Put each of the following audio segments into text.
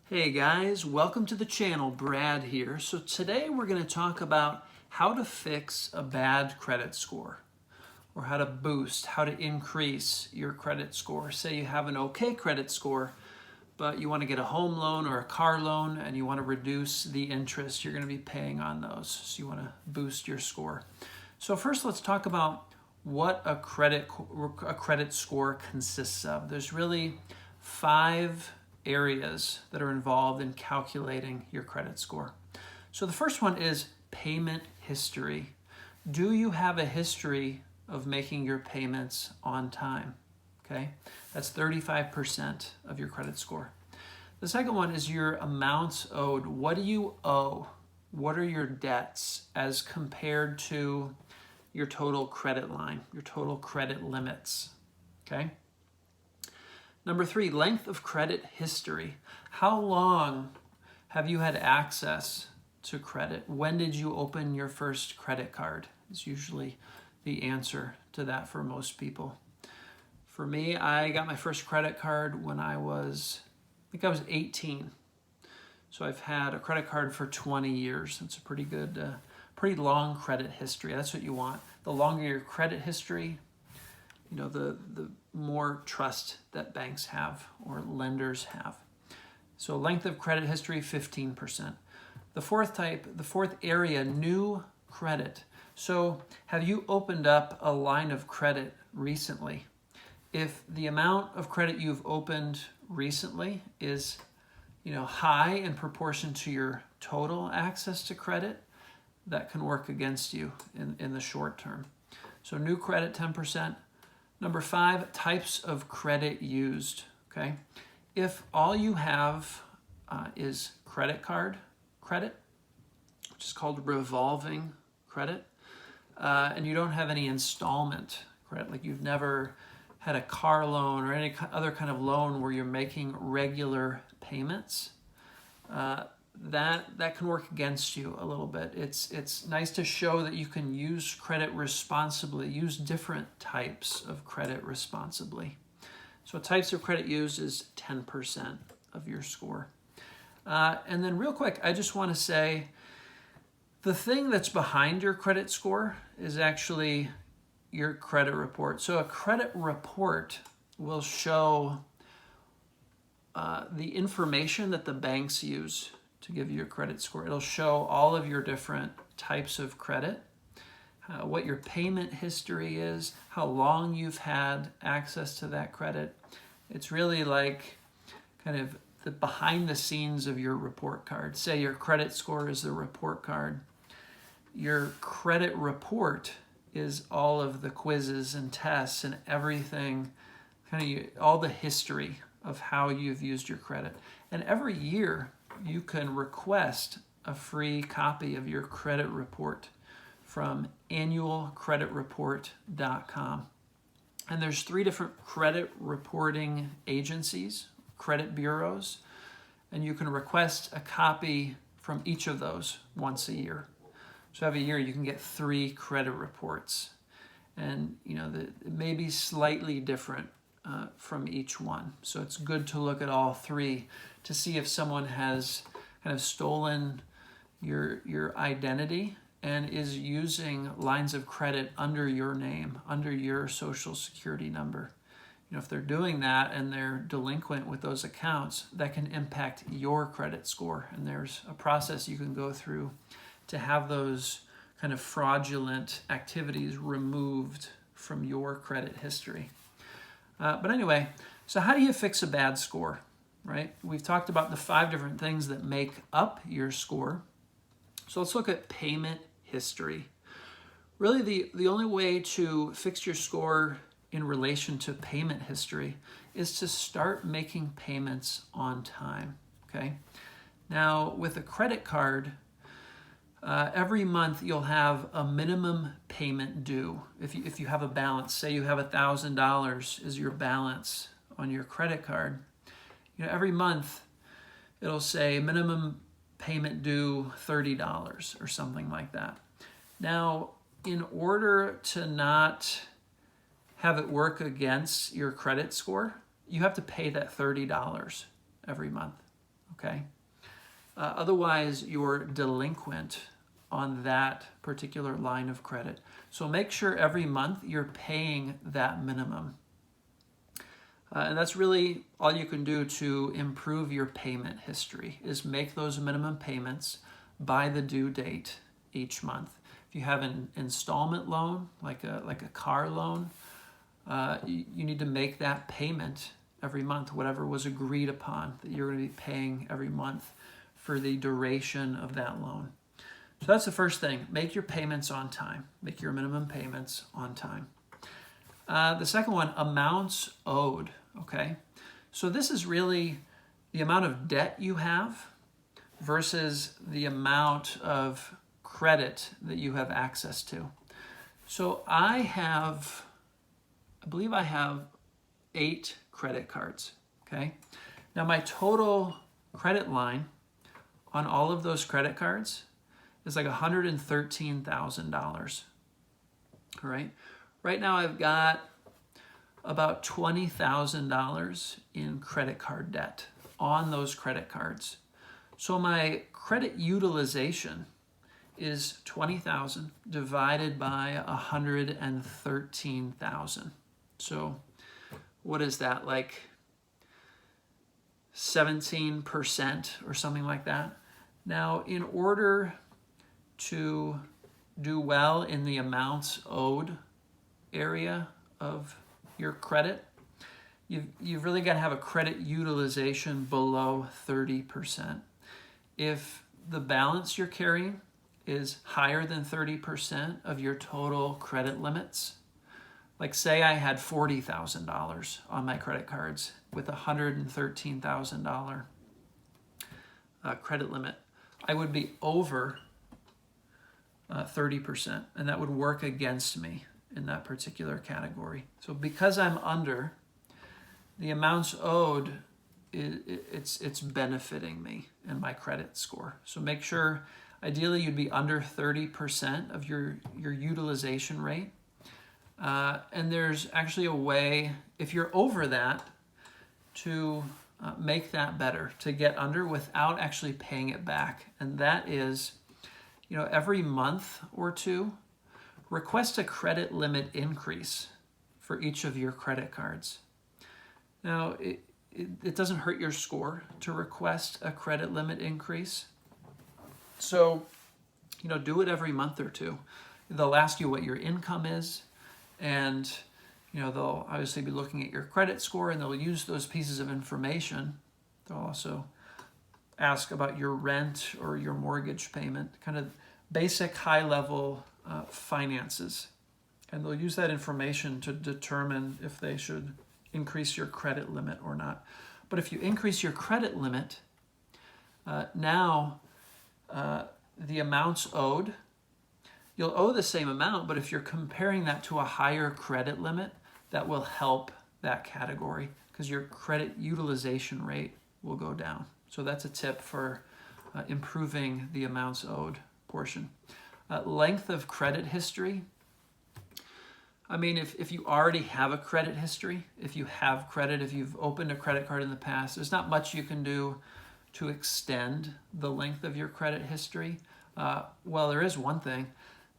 Hey guys, welcome to the channel. Brad here. So today we're going to talk about how to fix a bad credit score, or how to boost, how to increase your credit score. Say you have an okay credit score, but you want to get a home loan or a car loan and you want to reduce the interest you're going to be paying on those. So you want to boost your score. So first let's talk about what a credit score consists of. There's really 5 areas that are involved in calculating your credit score. So the first one is payment history. Do you have a history of making your payments on time? Okay, that's 35% of your credit score. The second one is your amounts owed. What do you owe? What are your debts as compared to your total credit line, your total credit limits? Okay. Number 3, length of credit history. How long have you had access to credit? When did you open your first credit card? Is usually the answer to that for most people. For me, I got my first credit card when I was 18. So I've had a credit card for 20 years. That's a pretty good, pretty long credit history. That's what you want. The longer your credit history, the more trust that banks have or lenders have. So length of credit history, 15%. The fourth area, new credit. So have you opened up a line of credit recently? If the amount of credit you've opened recently is, high in proportion to your total access to credit, that can work against you in the short term. So new credit, 10%. Number 5, types of credit used, okay? If all you have is credit card credit, which is called revolving credit, and you don't have any installment credit, like you've never had a car loan or any other kind of loan where you're making regular payments, that can work against you a little bit. It's nice to show that you can use credit responsibly, use different types of credit responsibly. So types of credit used is 10% of your score. And then real quick, I just want to say the thing that's behind your credit score is actually your credit report. So a credit report will show the information that the banks use to give you your credit score. It'll show all of your different types of credit, what your payment history is, how long you've had access to that credit. It's really like kind of the behind the scenes of your report card. Say your credit score is the report card. Your credit report is all of the quizzes and tests and everything, all the history of how you've used your credit. And every year, you can request a free copy of your credit report from annualcreditreport.com. And there's 3 different credit reporting agencies, credit bureaus, and you can request a copy from each of those once a year. So every year you can get 3 credit reports. And it may be slightly different from each one. So it's good to look at all 3 to see if someone has kind of stolen your identity and is using lines of credit under your name, under your social security number. If they're doing that and they're delinquent with those accounts, that can impact your credit score. And there's a process you can go through to have those kind of fraudulent activities removed from your credit history. But anyway, so how do you fix a bad score, right? We've talked about the 5 different things that make up your score. So let's look at payment history. Really, the only way to fix your score in relation to payment history is to start making payments on time, okay? Now, with a credit card, every month you'll have a minimum payment due. If you have a balance, say you have $1,000 is your balance on your credit card, every month it'll say minimum payment due $30 or something like that. Now, in order to not have it work against your credit score, you have to pay that $30 every month. okay? Otherwise, you're delinquent on that particular line of credit. So make sure every month you're paying that minimum. And that's really all you can do to improve your payment history, is make those minimum payments by the due date each month. If you have an installment loan, like a car loan, you need to make that payment every month, whatever was agreed upon that you're going to be paying every month for the duration of that loan. So that's the first thing. Make your payments on time. Make your minimum payments on time. The second one, amounts owed, okay? So this is really the amount of debt you have versus the amount of credit that you have access to. So I believe I have 8 credit cards, okay? Now my total credit line on all of those credit cards is like $113,000, all right? Right now I've got about $20,000 in credit card debt on those credit cards. So my credit utilization is $20,000 divided by $113,000. So what is that, like 17% or something like that? Now, in order to do well in the amounts owed area of your credit, you've really got to have a credit utilization below 30%. If the balance you're carrying is higher than 30% of your total credit limits, like say I had $40,000 on my credit cards with a $113,000 credit limit, I would be over 30%, and that would work against me in that particular category. So because I'm under, the amounts owed, it's benefiting me and my credit score. So make sure, ideally you'd be under 30% of your utilization rate. And there's actually a way, if you're over that, to make that better, to get under without actually paying it back. And that is, every month or two, request a credit limit increase for each of your credit cards. Now, it doesn't hurt your score to request a credit limit increase. So, do it every month or two. They'll ask you what your income is, and they'll obviously be looking at your credit score, and they'll use those pieces of information. They'll also ask about your rent or your mortgage payment, kind of basic high-level finances. And they'll use that information to determine if they should increase your credit limit or not. But if you increase your credit limit, now the amounts owed, you'll owe the same amount, but if you're comparing that to a higher credit limit, that will help that category because your credit utilization rate will go down. So that's a tip for improving the amounts owed portion. Length of credit history. I mean, if you already have a credit history, if you have credit, if you've opened a credit card in the past, there's not much you can do to extend the length of your credit history. Well, there is one thing.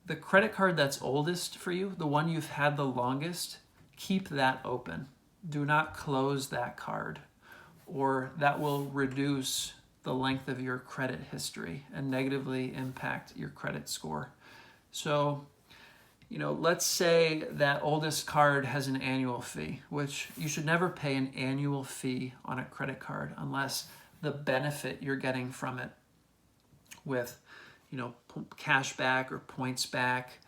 The credit card that's oldest for you, the one you've had the longest, keep that open. Do not close that card, or that will reduce the length of your credit history and negatively impact your credit score. So, let's say that oldest card has an annual fee, which you should never pay an annual fee on a credit card unless the benefit you're getting from it with, cash back or points back,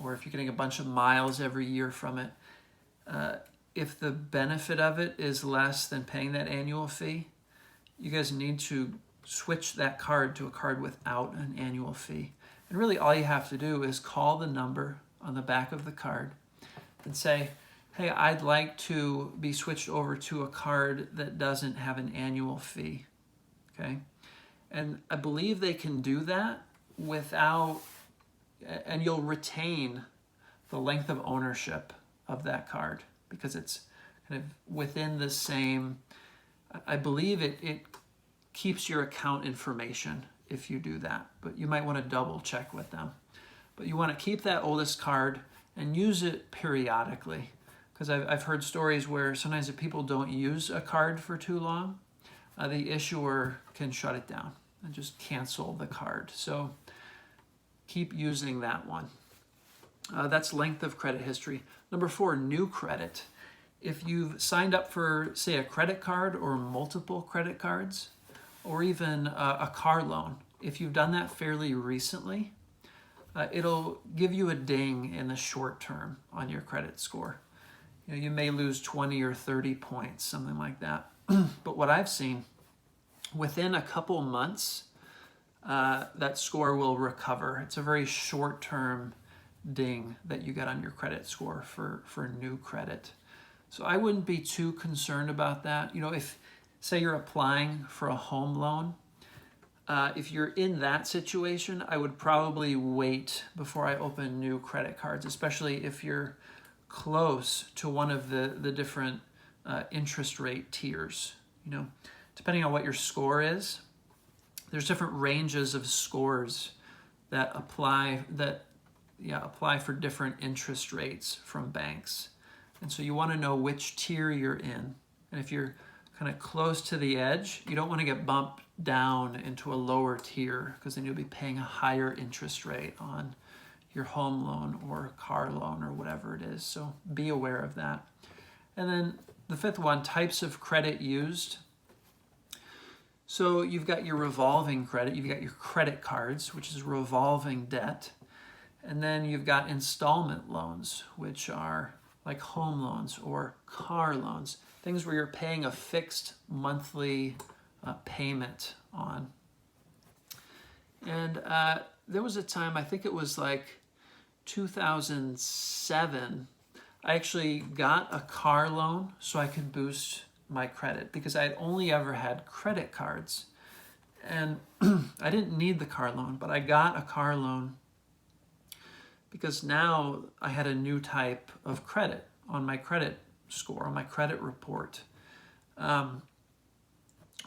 or if you're getting a bunch of miles every year from it. If the benefit of it is less than paying that annual fee, you guys need to switch that card to a card without an annual fee. And really all you have to do is call the number on the back of the card and say, hey, I'd like to be switched over to a card that doesn't have an annual fee, okay? And I believe they can do that without, and you'll retain the length of ownership of that card because it's kind of within the same, I believe it keeps your account information if you do that, but you might want to double check with them. But you want to keep that oldest card and use it periodically, because I've heard stories where sometimes if people don't use a card for too long, the issuer can shut it down and just cancel the card. So keep using that one. That's length of credit history. Number 4, new credit. If you've signed up for, say, a credit card or multiple credit cards, or even a car loan, if you've done that fairly recently, it'll give you a ding in the short term on your credit score. You may lose 20 or 30 points, something like that. But what I've seen, within a couple months, that score will recover. It's a very short-term ding that you get on your credit score for new credit. So I wouldn't be too concerned about that. If, say, you're applying for a home loan, if you're in that situation, I would probably wait before I open new credit cards, especially if you're close to one of the different interest rate tiers. Depending on what your score is, there's different ranges of scores that apply for different interest rates from banks. And so you want to know which tier you're in. And if you're kind of close to the edge, you don't want to get bumped down into a lower tier, because then you'll be paying a higher interest rate on your home loan or car loan or whatever it is. So be aware of that. And then the 5th one, types of credit used. So you've got your revolving credit, you've got your credit cards, which is revolving debt. And then you've got installment loans, which are like home loans or car loans, things where you're paying a fixed monthly payment on. And there was a time, I think it was like 2007, I actually got a car loan so I could boost my credit, because I had only ever had credit cards. And I didn't need the car loan, but I got a car loan because now I had a new type of credit on my credit score, on my credit report,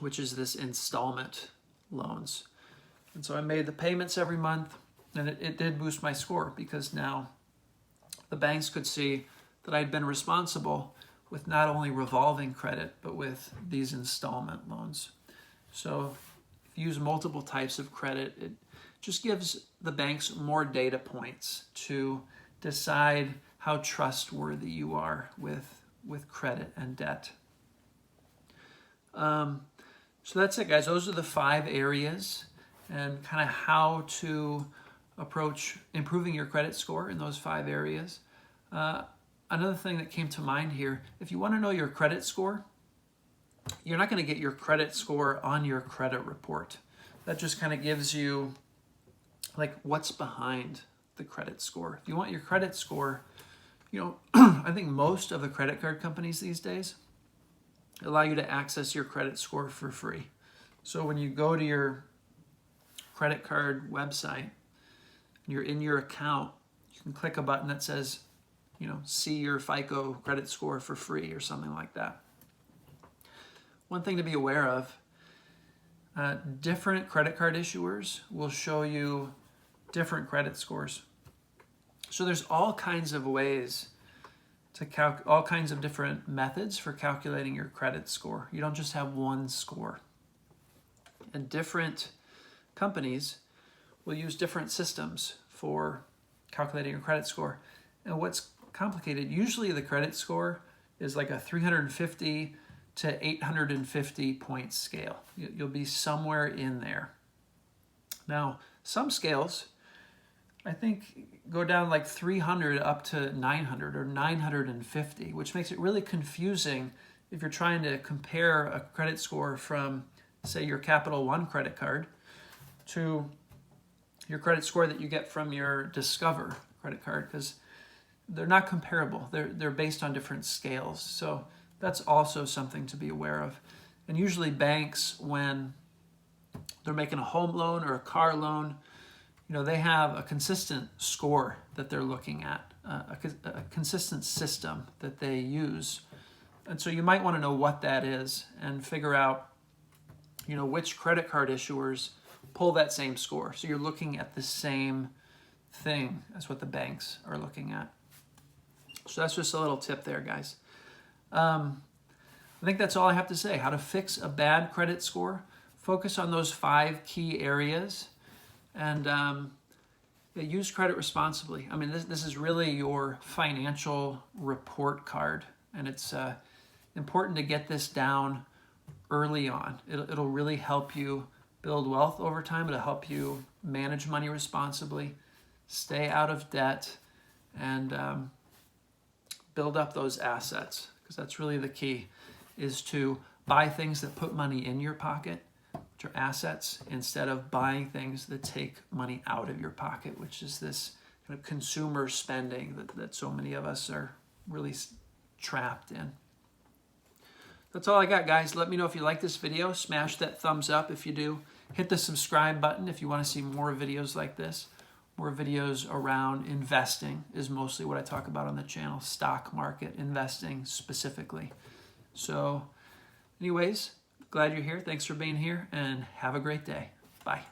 which is this installment loans. And so I made the payments every month, and it did boost my score, because now the banks could see that I'd been responsible with not only revolving credit, but with these installment loans. So if you use multiple types of credit, it just gives the banks more data points to decide how trustworthy you are with credit and debt. So that's it, guys. Those are the 5 areas and kind of how to approach improving your credit score in those 5 areas. Another thing that came to mind here, if you want to know your credit score, you're not going to get your credit score on your credit report. That just kind of gives you like what's behind the credit score. If you want your credit score, I think most of the credit card companies these days allow you to access your credit score for free. So when you go to your credit card website and you're in your account, you can click a button that says, see your FICO credit score for free or something like that. One thing to be aware of, different credit card issuers will show you different credit scores. So there's all kinds of ways to all kinds of different methods for calculating your credit score. You don't just have one score. And different companies will use different systems for calculating your credit score. And what's complicated, usually the credit score is like a 350 to 850 point scale. You'll be somewhere in there. Now, some scales, I think, go down like 300 up to 900 or 950, which makes it really confusing if you're trying to compare a credit score from, say, your Capital One credit card to your credit score that you get from your Discover credit card, because they're not comparable. They're based on different scales. So that's also something to be aware of. And usually banks, when they're making a home loan or a car loan, they have a consistent score that they're looking at, a consistent system that they use. And so you might want to know what that is and figure out which credit card issuers pull that same score. So you're looking at the same thing as what the banks are looking at. So that's just a little tip there, guys. I think that's all I have to say. How to fix a bad credit score. Focus on those 5 key areas, and use credit responsibly. I mean, this is really your financial report card, and it's important to get this down early on. It'll really help you build wealth over time. It'll help you manage money responsibly, stay out of debt, and build up those assets, because that's really the key, is to buy things that put money in your pocket, which are assets, instead of buying things that take money out of your pocket, which is this kind of consumer spending that so many of us are really trapped in. That's all I got, guys. Let me know if you like this video. Smash that thumbs up if you do. Hit the subscribe button if you want to see more videos like this. More videos around investing is mostly what I talk about on the channel. Stock market investing specifically. So anyways, glad you're here. Thanks for being here, and have a great day. Bye.